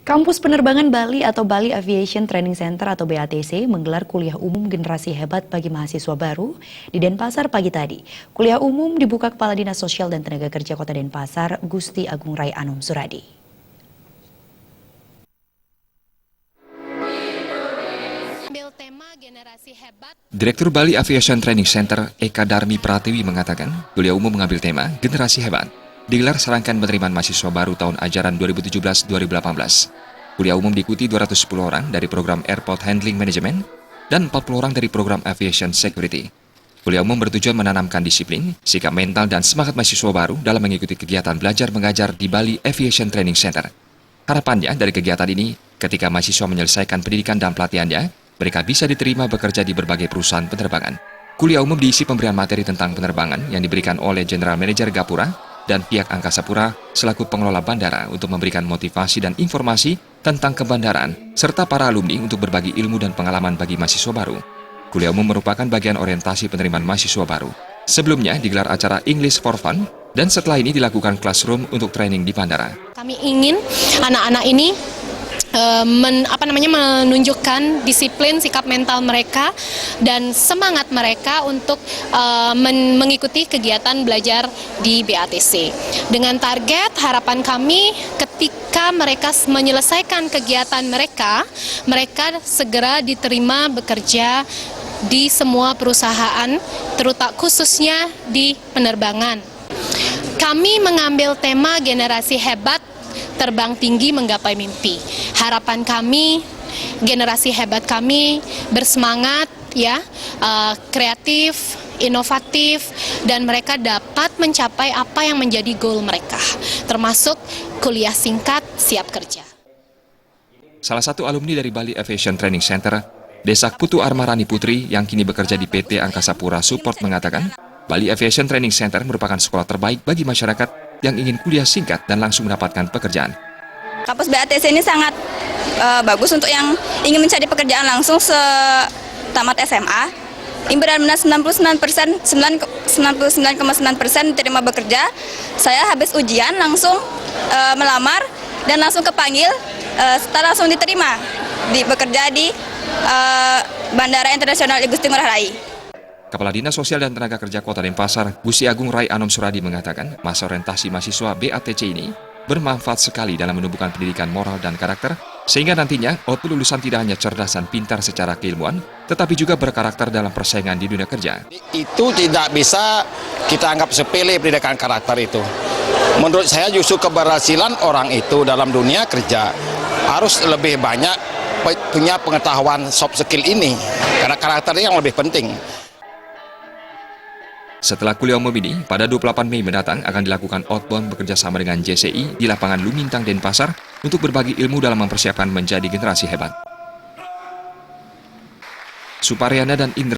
Kampus Penerbangan Bali atau Bali Aviation Training Center atau BATC menggelar kuliah umum generasi hebat bagi mahasiswa baru di Denpasar pagi tadi. Kuliah umum dibuka Kepala Dinas Sosial dan Tenaga Kerja Kota Denpasar, Gusti Agung Rai Anom Suradi. Direktur Bali Aviation Training Center, Eka Darmi Pratiwi mengatakan, kuliah umum mengambil tema Generasi Hebat, digelar serangkaian penerimaan mahasiswa baru tahun ajaran 2017-2018. Kuliah umum diikuti 210 orang dari program Airport Handling Management dan 40 orang dari program Aviation Security. Kuliah umum bertujuan menanamkan disiplin, sikap mental dan semangat mahasiswa baru dalam mengikuti kegiatan belajar mengajar di Bali Aviation Training Center. Harapannya dari kegiatan ini, ketika mahasiswa menyelesaikan pendidikan dan pelatihannya, mereka bisa diterima bekerja di berbagai perusahaan penerbangan. Kuliah umum diisi pemberian materi tentang penerbangan yang diberikan oleh General Manager Gapura dan pihak Angkasa Pura selaku pengelola bandara untuk memberikan motivasi dan informasi tentang kebandaraan, serta para alumni untuk berbagi ilmu dan pengalaman bagi mahasiswa baru. Kuliah umum merupakan bagian orientasi penerimaan mahasiswa baru. Sebelumnya digelar acara English for Fun, dan setelah ini dilakukan classroom untuk training di bandara. Kami ingin anak-anak ini menunjukkan disiplin, sikap mental mereka dan semangat mereka untuk mengikuti kegiatan belajar di BATC. Dengan target harapan kami ketika mereka menyelesaikan kegiatan mereka segera diterima bekerja di semua perusahaan, terutama khususnya di penerbangan. Kami mengambil tema generasi hebat, terbang tinggi menggapai mimpi. Harapan kami, generasi hebat kami bersemangat, kreatif, inovatif, dan mereka dapat mencapai apa yang menjadi goal mereka, termasuk kuliah singkat siap kerja. Salah satu alumni dari Bali Aviation Training Center, Desak Putu Armarani Putri yang kini bekerja di PT Angkasa Pura Support mengatakan, Bali Aviation Training Center merupakan sekolah terbaik bagi masyarakat yang ingin kuliah singkat dan langsung mendapatkan pekerjaan. Kampus BATC ini sangat bagus untuk yang ingin mencari pekerjaan langsung setamat SMA. Ini benar-benar 99,9% diterima bekerja. Saya habis ujian langsung melamar dan langsung kepanggil, setelah langsung diterima bekerja di Bandara Internasional Igusti Ngurah Rai. Kepala Dinas Sosial dan Tenaga Kerja Kota Denpasar, Gusti Agung Rai Anom Suradi mengatakan, masa orientasi mahasiswa BATC ini bermanfaat sekali dalam menumbuhkan pendidikan moral dan karakter, sehingga nantinya output lulusan tidak hanya cerdas dan pintar secara keilmuan, tetapi juga berkarakter dalam persaingan di dunia kerja. Itu tidak bisa kita anggap sepele pendidikan karakter itu. Menurut saya justru keberhasilan orang itu dalam dunia kerja harus lebih banyak punya pengetahuan soft skill ini, karena karakternya yang lebih penting. Setelah kuliah umum ini, pada 28 Mei mendatang akan dilakukan outbound bekerjasama dengan JCI di lapangan Lumintang Denpasar untuk berbagi ilmu dalam mempersiapkan menjadi generasi hebat. Suparyana dan Indra